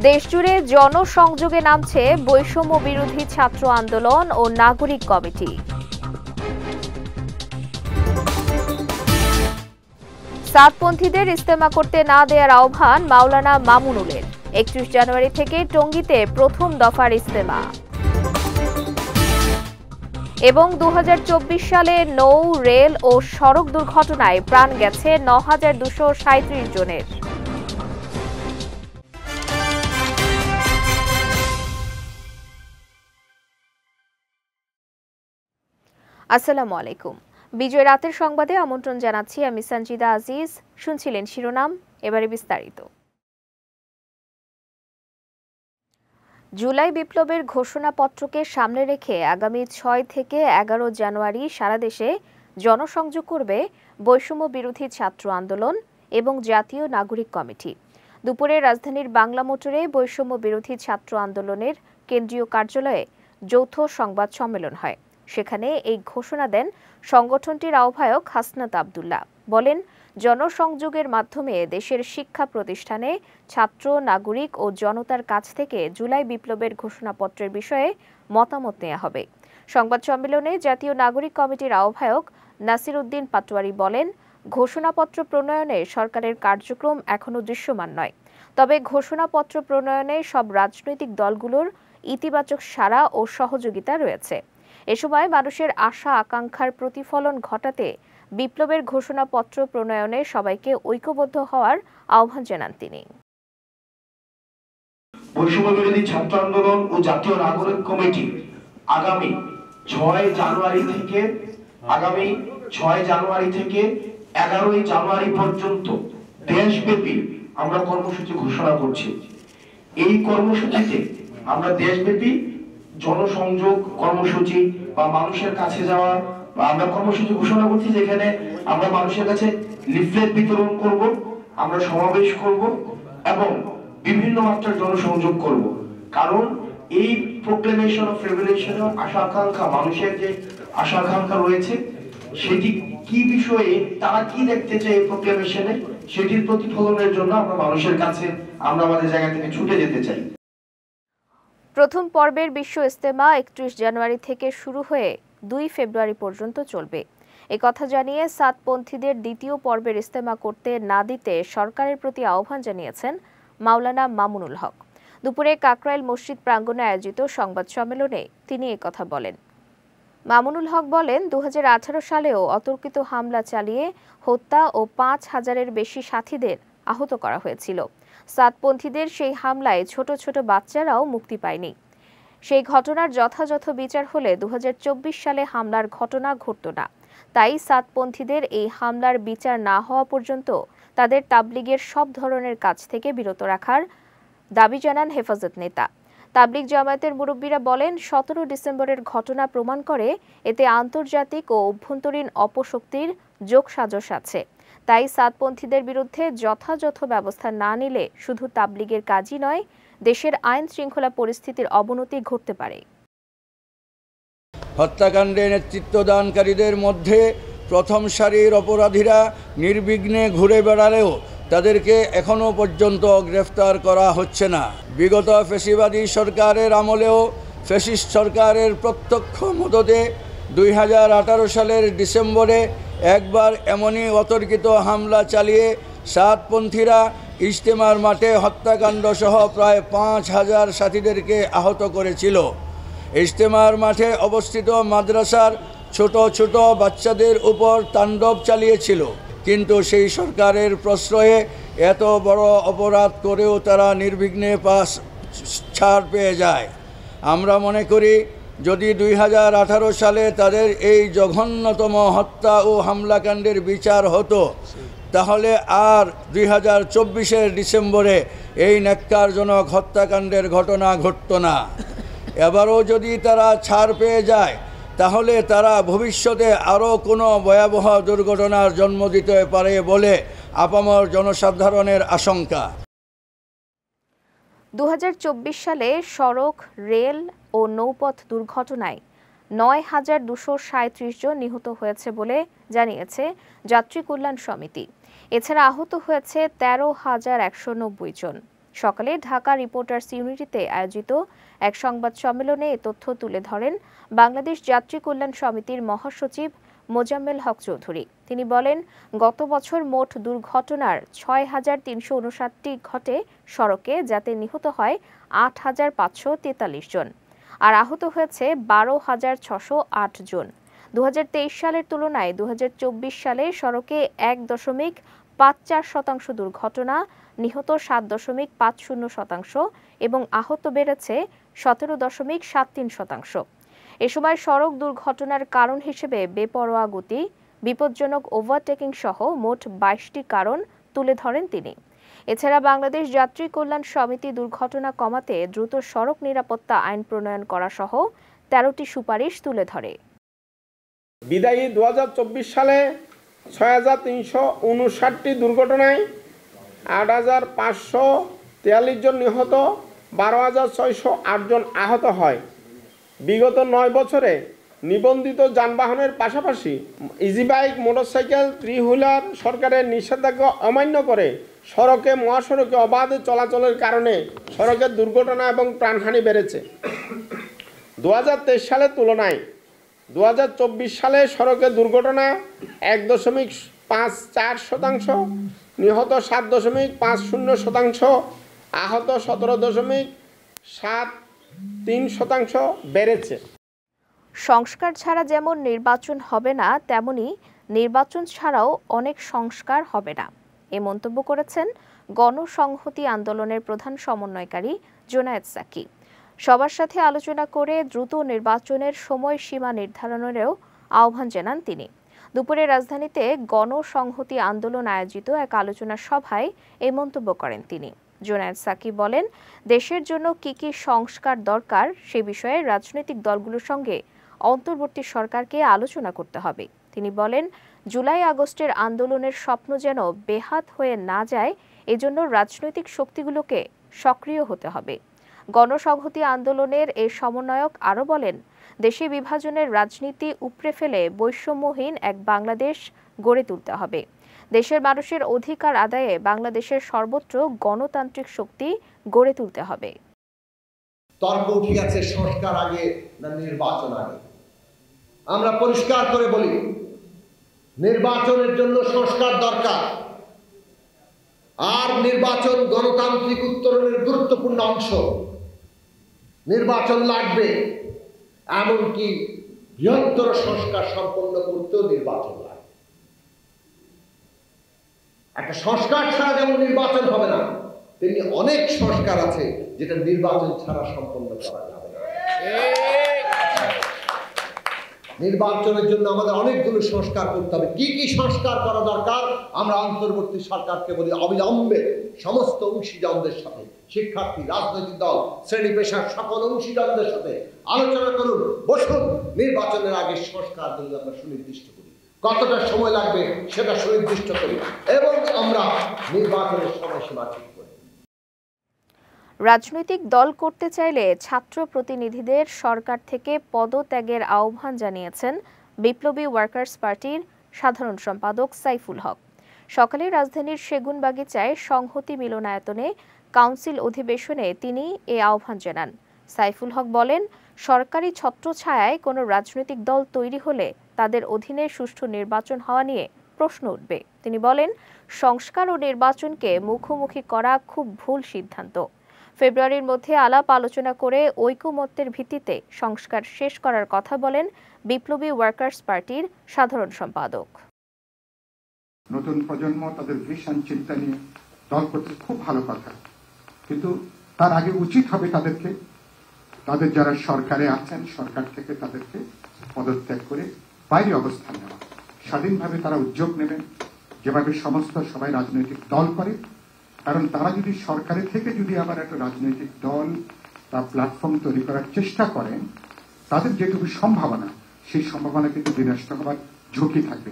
দেশজুড়ে জনসংযোগে নামছে বৈষম্য বিরোধী ছাত্র আন্দোলন ও নাগরিক কমিটি। সাতপন্থীদের ইস্তেমা করতে না দেওয়ার আহ্বান মাওলানা মামুনুলের। 31 জানুয়ারি থেকে টঙ্গীতে প্রথম দফার ইস্তেমা। এবং 2024 সালে নৌ, রেল ও সড়ক দুর্ঘটনায় প্রাণ গেছে 9237 জনের। আসসালামু আলাইকুম। বিজয় রাতের সংবাদে আমন্ত্রণ জানাচ্ছি আমি সঞ্জিদা আজিজ। শুনছিলেন শিরোনাম, এবারে বিস্তারিত। জুলাই বিপ্লবের ঘোষণাপত্রকে সামনে রেখে আগামী 6 থেকে 11 জানুয়ারি সারা দেশে জনসংযোগ করবে বৈষম্য বিরোধী ছাত্র আন্দোলন এবং জাতীয় নাগরিক কমিটি। দুপুরে রাজধানীর বাংলা মোটরে বৈষম্য বিরোধী ছাত্র আন্দোলনের কেন্দ্রীয় কার্যালয়ে যৌথ সংবাদ সম্মেলন হয়। সেখানে এই ঘোষণা দেন সংগঠনটির আহ্বায়ক হাসনাত আব্দুল্লাহ। বলেন, জনসংযোগের মাধ্যমে দেশের শিক্ষা প্রতিষ্ঠানে ছাত্র, নাগরিক ও জনতার কাছ থেকে জুলাই বিপ্লবের ঘোষণাপত্রের বিষয়ে মতামত নেওয়া হবে। সংবাদ সম্মেলনে জাতীয় নাগরিক কমিটির আহ্বায়ক নাসির উদ্দিন পাটোয়ারি বলেন, ঘোষণাপত্র প্রণয়নে সরকারের কার্যক্রম এখনো দৃশ্যমান নয়। তবে ঘোষণাপত্র প্রণয়নে সব রাজনৈতিক দলগুলোর ইতিবাচক সাড়া ও সহযোগিতা রয়েছে। এ সময় মানুষের আশা আকাঙ্ক্ষার প্রতিফলন ঘটাতে বিপ্লবের ঘোষণাপত্র প্রণয়নে সবাইকে ঐক্যবদ্ধ হওয়ার আহ্বান জানান তিনি। বৈষম্য বিরোধী ছাত্র আন্দোলন ও জাতীয় নাগরিক কমিটি আগামী 6 জানুয়ারি থেকে 11 জানুয়ারি পর্যন্ত দেশব্যাপী আমরা কর্মসূচি ঘোষণা করছি। এই কর্মসূচিতে আমরা দেশব্যাপী জনসংযোগ কর্মসূচি বা মানুষের কাছে যাওয়া বা আমরা কর্মসূচি ঘোষণা করছি, যেখানে আমরা মানুষের কাছে লিফলেট বিতরণ করব, আমরা সমাবেশ করব এবং বিভিন্ন মাত্রার জনসংযোগ করব। কারণ এই প্রোক্লেমেশন অফ রেভলিউশন আশা আকাঙ্ক্ষা, মানুষের যে আশা আকাঙ্ক্ষা রয়েছে সেটি কি বিষয়ে, তারা কি দেখতে চায় এই প্রোক্লেমেশনে, সেটির প্রতিফলনের জন্য আমরা মানুষের কাছে আমরা আমাদের জায়গা থেকে ছুটে যেতে চাই। প্রথম পর্বের বিশ্ব ইস্তেমা 31 জানুয়ারি থেকে শুরু হয়ে 2 ফেব্রুয়ারি পর্যন্ত চলবে। একথা জানিয়ে সাতপন্থীদের দ্বিতীয় পর্বের ইস্তেমা করতে না দিতে সরকারের প্রতি আহ্বান জানিয়েছেন মাওলানা মামুনুল হক। দুপুরে কাকরাইল মসজিদ প্রাঙ্গণে আয়োজিত সংবাদ সম্মেলনে তিনি একথা বলেন। মামুনুল হক বলেন, 2018 সালেও অতর্কিত হামলা চালিয়ে হত্যা ও 5000-এর বেশি সাথীদের আহত করা হয়েছিল। সাতপন্থীদের সেই হামলায় ছোট ছোট বাচ্চারাও মুক্তি পায়নি। সেই ঘটনার যথাযথ বিচার হলে 2024 সালে হামলার ঘটনা ঘটত না। তাই সাতপন্থীদের এই হামলার বিচার না হওয়া পর্যন্ত তাদের তাবলিগের সব ধরনের কাজ থেকে বিরত রাখার দাবি জানান হেফাজত নেতা। তাবলিগ জামায়াতের মুরব্বীরা বলেন, 17 ডিসেম্বরের ঘটনা প্রমাণ করে এতে আন্তর্জাতিক ও অভ্যন্তরীণ অপশক্তির যোগসাজশ আছে। তাই সাতপন্থীদের বিরুদ্ধে যথাযথ ব্যবস্থা না নিলে শুধু তাবলিগের কাজই নয়, দেশের আইন শৃঙ্খলা পরিস্থিতির অবনতি ঘটতে পারে। হত্যাকাণ্ডে নেতৃত্বদানকারীদের মধ্যে প্রথম সারির অপরাধীরা নির্বিঘ্নে ঘুরে বেড়ালেও তাদেরকে এখনও পর্যন্ত গ্রেফতার করা হচ্ছে না। বিগত ফ্যাসিবাদী সরকারের আমলেও ফ্যাসিস্ট সরকারের প্রত্যক্ষ মদদে 2018 সালের ডিসেম্বরে একবার এমনই অতর্কিত হামলা চালিয়ে সাতপন্থীরা ইজতেমার মাঠে হত্যাকাণ্ড সহ প্রায় 5000 সাথীদেরকে আহত করেছিল। ইজতেমার মাঠে অবস্থিত মাদ্রাসার ছোট ছোট বাচ্চাদের উপর তাণ্ডব চালিয়েছিল। কিন্তু সেই সরকারের প্রশ্রয়ে এত বড় অপরাধ করেও তারা নির্বিঘ্নে ছাড় পেয়ে যায়। আমরা মনে করি, যদি 2018 সালে তাদের এই জঘন্যতম হত্যা ও হামলাকাণ্ডের বিচার হতো, তাহলে আর 2024-এর ডিসেম্বরে এই ন্যাক্কারজনক হত্যাকাণ্ডের ঘটনা ঘটত না। এবারও যদি তারা ছাড় পেয়ে যায়, তাহলে তারা ভবিষ্যতে আরও কোনো ভয়াবহ দুর্ঘটনার জন্ম দিতে পারে বলে আপামর জনসাধারণের আশঙ্কা। 2024 সালে সড়ক, রেল ও নৌপথ দুর্ঘটনায় 9237 জন নিহত হয়েছে বলে জানিয়েছে যাত্রী কল্যাণ সমিতি। এছাড়া আহত হয়েছে 13,190 জন। সকালে ঢাকা রিপোর্টার্স ইউনিটিতে আয়োজিত এক সংবাদ সম্মেলনে এ তথ্য তুলে ধরেন বাংলাদেশ যাত্রী কল্যাণ সমিতির মহাসচিব মোজাম্মেল হক চৌধুরী। তিনি বলেন, গত বছর মোট দুর্ঘটনার ৬,৩৫৯টি ঘটে সড়কে, যাতে নিহত হয় ৮,৫৪৩ জন আর আহত হয়েছে ১২,৬০৮ জন। ২০২৩ সালের তুলনায় ২০২৪ সালে সড়কে ১.৫৪% দুর্ঘটনা, নিহত ৭.৫০% এবং আহত বেড়েছে ১৭.৭৩%। এ সময় সড়ক দুর্ঘটনার কারণ হিসেবে বেপরোয়া গতি, বিপজ্জনক ওভারটেকিং সহ মোট ২২টি কারণ তুলে ধরেন তিনি। এছাড়া বাংলাদেশ যাত্রী কল্যাণ সমিতি দুর্ঘটনা কমাতে দ্রুত সড়ক নিরাপত্তা আইন প্রণয়ন করা সহ ১৩টি সুপারিশ তুলে ধরে। বিদায়ী ২০২৪ সালে ৬,৩৫৯টি দুর্ঘটনায় ৮,৫৪৩ জন নিহত, ১২,৬০৮ জন আহত হয়। বিগত ৯ বছরে নিবন্ধিত যানবাহনের পাশাপাশি ইজিবাইক, মোটরসাইকেল, থ্রি হুইলার সরকারের নিষেধাজ্ঞা অমান্য করে সড়কে মহাসড়কে অবাধে চলাচলের কারণে সড়কের দুর্ঘটনা এবং প্রাণহানি বেড়েছে। ২০২৩ সালের তুলনায় ২০২৪ সালে সড়কে দুর্ঘটনা ১.৫৪%, নিহত ৭.৫০%, আহত ১৭.৭৩% বেড়েছে। সংস্কার ছাড়া যেমন নির্বাচন হবে না, তেমনি নির্বাচন ছাড়াও অনেক সংস্কার হবে না, এ মন্তব্য করেছেন গণসংহতি আন্দোলনের প্রধান সমন্বয়কারী জুনায়েদ সাকি। সবার সাথে আলোচনা করে দ্রুত নির্বাচনের সময়সীমা নির্ধারণেরও আহ্বান জানান তিনি। দুপুরে রাজধানীতে গণসংহতি আন্দোলন আয়োজিত এক আলোচনা সভায় এই মন্তব্য করেন তিনি। জুনায়েদ সাকি বলেন, দেশের জন্য কি কি সংস্কার দরকার সে বিষয়ে রাজনৈতিক দলগুলোর সঙ্গে অন্তর্বর্তী সরকারকে আলোচনা করতে হবে। তিনি বলেন, জুলাই আগস্টের আন্দোলনের স্বপ্ন যেন বেহাত হয়ে না যায়, এজন্য রাজনৈতিক শক্তিগুলোকে সক্রিয় হতে হবে। গণসংহতি আন্দোলনের এই সমন্বয়ক আরও বলেন, দেশে বিভাজনের রাজনীতি উপড়ে ফেলে বৈষম্যহীন এক বাংলাদেশ গড়ে তুলতে হবে। দেশের মানুষের অধিকার আদায়ে বাংলাদেশের সর্বত্র গণতান্ত্রিক শক্তি গড়ে তুলতে হবে। তর্ক উঠে গেছে সংস্কার আগে না নির্বাচন আগে। আমরা পরিষ্কার করে বলি, নির্বাচনের জন্য সংস্কার দরকার, আর নির্বাচন গণতান্ত্রিক উত্তরণের গুরুত্বপূর্ণ অংশ। নির্বাচন লাগবে, এমনকি বৃহত্তর সংস্কার সম্পন্ন করতেও নির্বাচন লাগবে। একটা সংস্কার ছাড়া যেমন নির্বাচন হবে না, তেমনি অনেক সংস্কার আছে যেটা নির্বাচন ছাড়া সম্পন্ন করা যাবে না। নির্বাচনের জন্য আমাদের অনেকগুলো সংস্কার করতে হবে। কি কি সংস্কার করা দরকার আমরা অন্তর্বর্তী সরকারকে বলি, অবিলম্বে সমস্ত অংশীদারদের সাথে, শিক্ষার্থী, রাজনৈতিক দল, শ্রেণী পেশার সকল অংশীদারদের সাথে আলোচনা করুন, বসুন, নির্বাচনের আগে সংস্কার যদি আমরা সুনির্দিষ্ট করি, কতটা সময় লাগবে সেটা সুনির্দিষ্ট করি এবং আমরা নির্বাচনের সময়সীমা ঠিক করি। রাজনৈতিক দল করতে চাইলে ছাত্র প্রতিনিধিদের সরকার থেকে পদত্যাগের আহ্বান জানিয়েছেন বিপ্লবী ওয়ার্কার্স পার্টির সাধারণ সম্পাদক সাইফুল হক। সকালে রাজধানীর সেগুনবাগিচায় সংহতি মিলনায়তনে কাউন্সিল অধিবেশনে তিনি এ আহ্বান জানান। সাইফুল হক বলেন, সরকারি ছত্রছায়ায় কোনো রাজনৈতিক দল তৈরি হলে তাদের অধীনে সুষ্ঠু নির্বাচন হওয়া নিয়ে প্রশ্ন উঠবে। তিনি বলেন, সংস্কার ও নির্বাচনকে মুখোমুখি করা খুব ভুল সিদ্ধান্ত। ফেব্রুয়ারির মধ্যে আলাপ আলোচনা করে ঐকমত্যের ভিত্তিতে সংস্কার শেষ করার কথা বলেন বিপ্লবী ওয়ার্কার্স পার্টির সাধারণ সম্পাদক। নতুন প্রজন্ম তাদের ভিশন চিন্তা নিয়ে দল করতে খুব ভালো কথা, কিন্তু তার আগে উচিত হবে তাদের যারা সরকারে আছেন সরকার থেকে তাদেরকে পদত্যাগ করে বাইরে অবস্থান নেওয়া, স্বাধীনভাবে তারা উদ্যোগ নেবেন, যেভাবে সমস্ত সবাই রাজনৈতিক দল করে। কারণ তারা যদি সরকারের থেকে যদি আবার একটা রাজনৈতিক দল বা প্ল্যাটফর্ম তৈরি করার চেষ্টা করেন, তাদের যেটুকু সম্ভাবনা, সেই সম্ভাবনা কিন্তু বিনষ্ট হওয়ার ঝুঁকি থাকবে।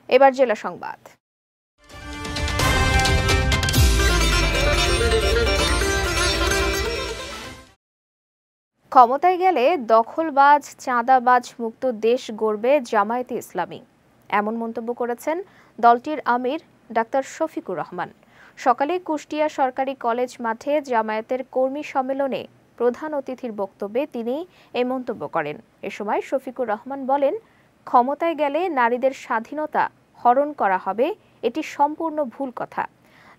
এবার জেলা সংবাদ। ক্ষমতায় গেলে দখলবাজ, চাঁদাবাজ মুক্ত দেশ গড়বে জামায়াতে ইসলামী, এমন মন্তব্য করেছেন দলটির আমির ডাক্তার শফিকুর রহমান। সকালে কুষ্টিয়া সরকারি কলেজ মাঠে জামায়াতের কর্মী সম্মেলনে প্রধান অতিথির বক্তব্যে তিনি এই মন্তব্য করেন। এ সময় শফিকুর রহমান বলেন, ক্ষমতায় গেলে নারীদের স্বাধীনতা হরণ করা হবে, এটি সম্পূর্ণ ভুল কথা।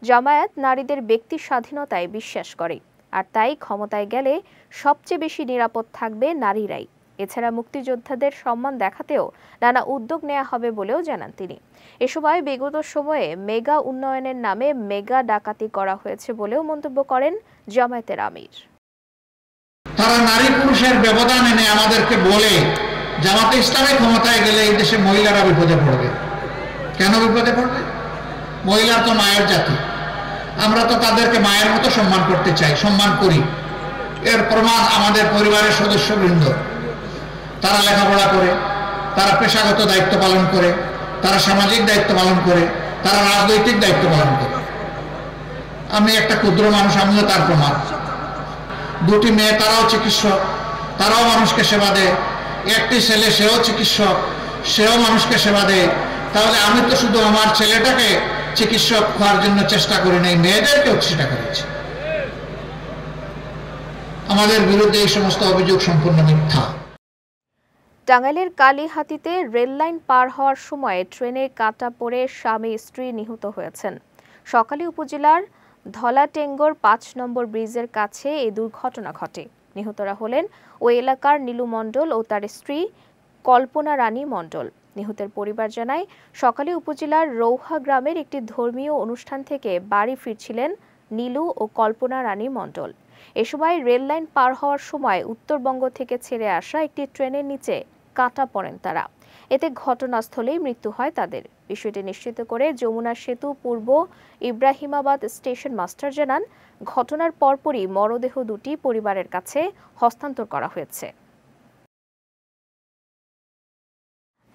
জামায়াত নারীদের ব্যক্তি স্বাধীনতায় বিশ্বাস করে, আর তাই ক্ষমতায় গেলে সবচেয়ে বেশি নিরাপদ থাকবে নারীরাই। এছাড়া মুক্তিযোদ্ধাদের সম্মান দেখাতেও নানা উদ্যোগ নেওয়া হবে বলেও জানান তিনি। এ সময় বিগত সময়ে মেগা উন্নয়নের নামে মেগা ডাকাতি করা হয়েছে বলেও মন্তব্য করেন জামায়াতের আমির। তারা নারী পুরুষের ব্যবধান এনে আমাদেরকে বলে জামাতে ইসলামে ক্ষমতায় গেলে এই দেশে মহিলারা বিপদে পড়বে। কেন বিপদে পড়বে? মহিলা তো মায়ের জাতি, আমরা তো তাদেরকে মায়ের মতো সম্মান করতে চাই, সম্মান করি। এর প্রমাণ আমাদের পরিবারের সদস্যবৃন্দ, তারা লেখাপড়া করে, তারা পেশাগত দায়িত্ব পালন করে, তারা সামাজিক দায়িত্ব পালন করে, তারা রাজনৈতিক দায়িত্ব পালন করে। আমি একটা ক্ষুদ্র মানুষ, আমিও তার প্রমাণ। দুটি মেয়ে, তারাও চিকিৎসক, তারাও মানুষকে সেবা দেয়। একটি ছেলে, সেও চিকিৎসক, সেও মানুষকে সেবা দেয়। তাহলে আমি তো শুধু আমার ছেলেটাকে চিকিৎসক হওয়ার জন্য চেষ্টা করি নাই, মেয়েদেরকেও চেষ্টা করেছি। আমাদের বিরুদ্ধে এই সমস্ত অভিযোগ সম্পূর্ণ মিথ্যা। টাঙ্গাইলের কালীহাতিতে রেললাইন পার হওয়ার সময় ট্রেনে কাটা পড়ে স্বামী স্ত্রী নিহত হয়েছেন। সকালে উপজেলার ধলাটেঙ্গর ৫ নম্বর ব্রিজের কাছে এই দুর্ঘটনা ঘটে। নিহতরা হলেন ওই এলাকার নীলু মণ্ডল ও তার স্ত্রী কল্পনা রানী মণ্ডল। নিহতের পরিবার জানায়, সকালে উপজেলার রৌহা গ্রামের একটি ধর্মীয় অনুষ্ঠান থেকে বাড়ি ফিরছিলেন নীলু ও কল্পনা রানী মণ্ডল। এ সময় রেললাইন পার হওয়ার সময় উত্তরবঙ্গ থেকে ছেড়ে আসা একটি ট্রেনের নিচে কাটা পড়েন তারা। এতে ঘটনাস্থলেই মৃত্যু হয় তাদের। বিষয়টি নিশ্চিত করে যমুনা সেতু পূর্ব ইব্রাহিমাবাদ স্টেশন মাস্টার জানান, ঘটনার পরপরই মরদেহ দুটি পরিবারের কাছে হস্তান্তর করা হয়েছে।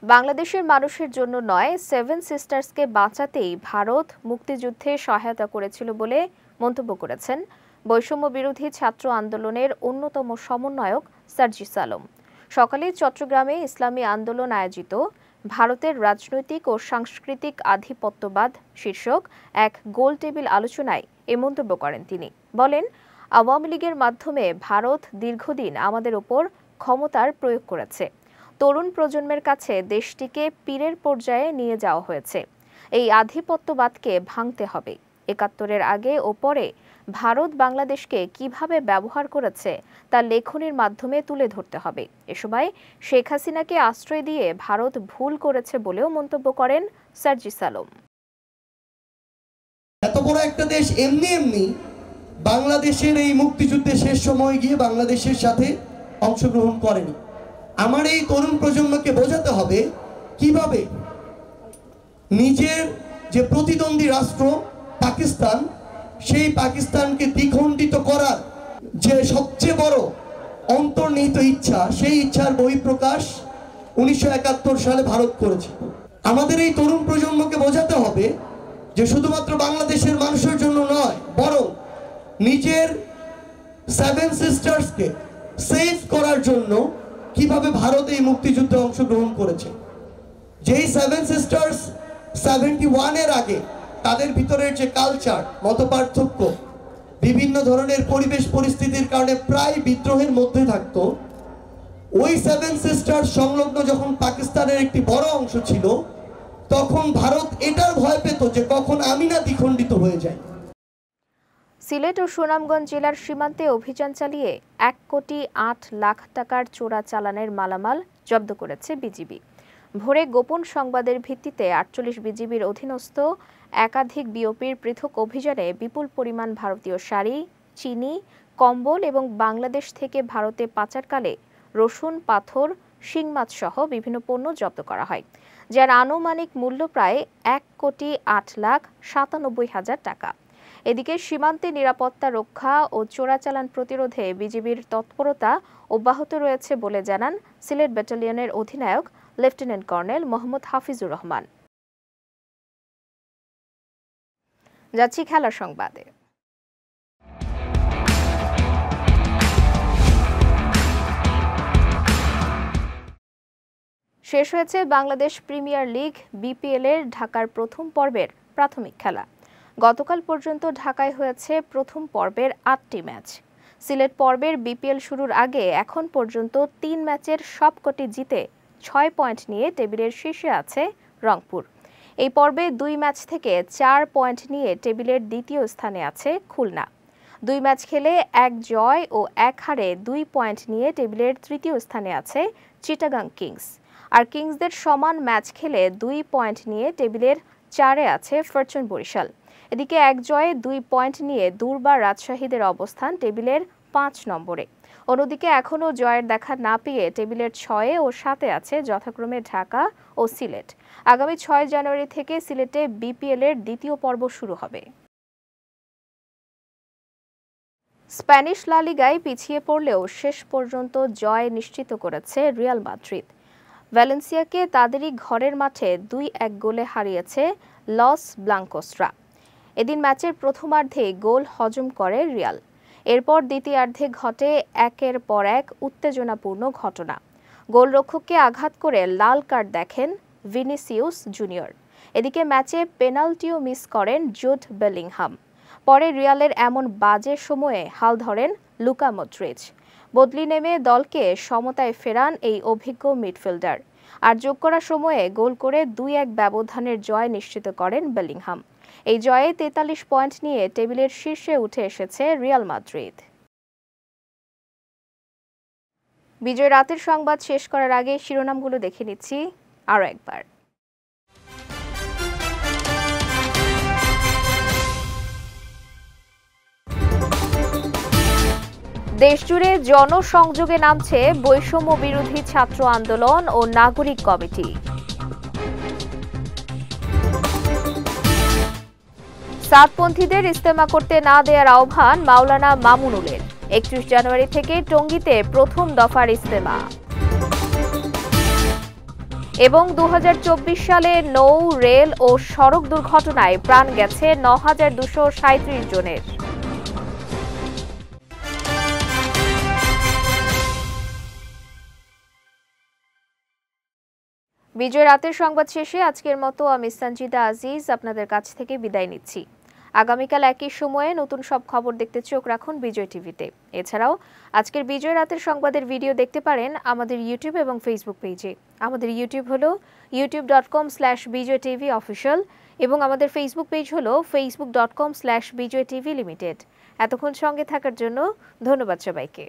বাংলাদেশের মানুষের জন্য নয়, 7 সিস্টার্সকে বাঁচাতেই ভারত মুক্তিযুদ্ধে সহায়তা করেছিল বলে মন্তব্য করেছেন বৈষম্য বিরোধী ছাত্র আন্দোলনের অন্যতম সমন্বয়ক সার্জিস আলম। সকালে চট্টগ্রামে ইসলামী আন্দোলন আয়োজিত ভারতের রাজনৈতিক ও সাংস্কৃতিক আধিপত্যবাদ শীর্ষক এক গোল টেবিল আলোচনায় এ মন্তব্য করেন তিনি। বলেন, আওয়ামী লীগের মাধ্যমে ভারত দীর্ঘদিন আমাদের ওপর ক্ষমতার প্রয়োগ করেছে। তরুণ প্রজন্মের কাছে দেশটিকে পীরের পর্যায়ে নিয়ে যাওয়া হয়েছে। এই আধিপত্যবাদকে ভাঙতে হবে। ৭১-এর আগে ও পরে ভারত বাংলাদেশকে কিভাবে ব্যবহার করেছে তা লেখনির মাধ্যমে তুলে ধরতে হবে। এ সময় শেখ হাসিনাকে আশ্রয় দিয়ে ভারত ভুল করেছে বলেও মন্তব্য করেন সার্জিস আলম। এত বড় একটা দেশ এমনি বাংলাদেশের এই মুক্তিযুদ্ধে শেষ সময় গিয়ে বাংলাদেশের সাথে অংশগ্রহণ করেনি। আমার এই তরুণ প্রজন্মকে বোঝাতে হবে কিভাবে নিজের যে প্রতিদ্বন্দ্বী রাষ্ট্র পাকিস্তান, সেই পাকিস্তানকে দ্বিখণ্ডিত করার যে সবচেয়ে বড় অন্তর্নিহিত ইচ্ছা, সেই ইচ্ছার বহিঃপ্রকাশ 1971 সালে ভারত করেছে। আমাদের এই তরুণ প্রজন্মকে বোঝাতে হবে যে শুধুমাত্র বাংলাদেশের মানুষের জন্য নয়, বরং নিজের 7 সিস্টার্সকে সেভ করার জন্য কিভাবে ভারত এই মুক্তিযুদ্ধে অংশগ্রহণ করেছে। যেই 7 সিস্টার্স 71-এর আগে তাদের ভিতরের যে কালচার, মতপার্থক্য, বিভিন্ন ধরনের পরিবেশ পরিস্থিতির কারণে প্রায় বিদ্রোহের মধ্যে থাকতো, ওই 7 সিস্টার সংলগ্ন যখন পাকিস্তানের একটি বড় অংশ ছিল, তখন ভারত এটার ভয় পেত যে কখন আমি না দ্বিখণ্ডিত হয়ে যাই। সিলেট ও সুনামগঞ্জ জেলার সীমান্তে অভিযান চালিয়ে 1,08 লাখ টাকার চোরা চালানের মালামাল জব্দ করেছে বিজিবি। ভোরে গোপন সংবাদের ভিত্তিতে 48 বিজিবির অধীনস্থ একাধিক বিওপির পৃথক অভিযানে বিপুল পরিমাণ ভারতীয় শাড়ি, চিনি, কম্বল এবং বাংলাদেশ থেকে ভারতে পাচারকালে রসুন, পাথর, শিং মাছ সহ বিভিন্ন পণ্য জব্দ করা হয়, যার আনুমানিক মূল্য প্রায় 1,08,97,000 টাকা। এদিকে সীমান্তে নিরাপত্তা রক্ষা ও চোরাচালান প্রতিরোধে বিজিবির তৎপরতা অব্যাহত রয়েছে বলে জানান সিলেট ব্যাটালিয়নের অধিনায়ক লেফটেন্যান্ট কর্নেল মোহাম্মদ হাফিজুর রহমান। যাচ্ছি খেলার সংবাদে। শেষ হয়েছে বাংলাদেশ প্রিমিয়ার লিগ বিপিএল এর ঢাকার প্রথম পর্বের প্রাথমিক খেলা। গতকাল পর্যন্ত ঢাকায় হয়েছে প্রথম পর্বের ৮টি ম্যাচ। সিলেট পর্বের বিপিএল শুরুর আগে এখন পর্যন্ত ৩ ম্যাচের সবকটি জিতে ৬ পয়েন্ট নিয়ে টেবিলের শীর্ষে আছে রংপুর। এই পর্বে ২ ম্যাচ থেকে ৪ পয়েন্ট নিয়ে টেবিলের দ্বিতীয় স্থানে আছে খুলনা। ২ ম্যাচ খেলে ১ জয় ও ১ হারে ২ পয়েন্ট নিয়ে টেবিলের তৃতীয় স্থানে আছে চিটাগাং কিংস। আর কিংসদের সমান ম্যাচ খেলে ২ পয়েন্ট নিয়ে টেবিলের ৪-এ আছে ফরচুন বরিশাল। এদিকে ১ জয়ে ২ পয়েন্ট নিয়ে দুর্বার রাজশাহীদের অবস্থান টেবিলের ৫ নম্বরে। অন্যদিকে এখনও জয়ের দেখা না পেয়ে টেবিলের ৬-এ ও ৭-এ আছে যথাক্রমে ঢাকা ও সিলেট। আগামী ৬ জানুয়ারি থেকে সিলেটে বিপিএল-এর দ্বিতীয় পর্ব শুরু হবে। স্প্যানিশ লা লিগায় পিছিয়ে পড়লেও শেষ পর্যন্ত জয় নিশ্চিত করেছে রিয়াল মাদ্রিদ। ভ্যালেন্সিয়াকে তাদেরই ঘরের মাঠে ২-১ গোলে হারিয়েছে লস ব্লাঙ্কোসরা। এদিন ম্যাচের প্রথমার্ধে গোল হজম করে রিয়াল। এরপর দ্বিতীয়ার্ধে ঘটে একের পর এক উত্তেজনাপূর্ণ ঘটনা। গোলরক্ষককে আঘাত করে লাল কার্ড দেখেন ভিনিসিয়াস জুনিয়র। এদিকে ম্যাচে পেনাল্টিও মিস করেন জুড বেলিংহাম। পরে রিয়ালের এমন বাজে সময়ে হাল ধরেন লুকা মডরিচ। বদলি নেমে দলকে সমতায় ফেরান এই অভিজ্ঞ মিডফিল্ডার। আর যোগ করা সময়ে গোল করে ২-১ ব্যবধানের জয় নিশ্চিত করেন বেলিংহাম। এই জয়ে ৪৩ পয়েন্ট নিয়ে টেবিলের শীর্ষে উঠে এসেছে রিয়াল মাদ্রিদ। বিজয় রাতের সংবাদ শেষ করার আগে শিরোনামগুলো দেখে নিচ্ছি আরও একবার। দেশজুড়ে জনসংযোগে নামছে বৈষম্য বিরোধী ছাত্র আন্দোলন ও নাগরিক কমিটি। সাতপন্থীদের ইস্তেমা করতে না দেওয়ার আহ্বান মাওলানা মামুনুলের। ৩১ জানুয়ারি থেকে টঙ্গীতে প্রথম দফার ইস্তেমা। এবং ২০২৪ সালে নৌ, রেল ও সড়ক দুর্ঘটনায় প্রাণ গেছে ৯,২৩৭ জনের। বিজয় রাতের সংবাদ শেষে আজকের মতো আমি সঞ্জিদা আজিজ আপনাদের কাছ থেকে বিদায় নিচ্ছি। আগামীকাল একই সময়ে নতুন সব খবর দেখতে চোখ রাখুন বিজয় টিভিতে। এছাড়াও আজকের বিজয় রাতের সংবাদের ভিডিও দেখতে পারেন আমাদের ইউটিউব এবং ফেসবুক পেজে। আমাদের ইউটিউব হলো youtube.com/bijaytvofficial এবং আমাদের ফেসবুক পেজ হলো facebook.com/bijaytvlimited। এতক্ষণ সঙ্গে থাকার জন্য ধন্যবাদ সবাইকে।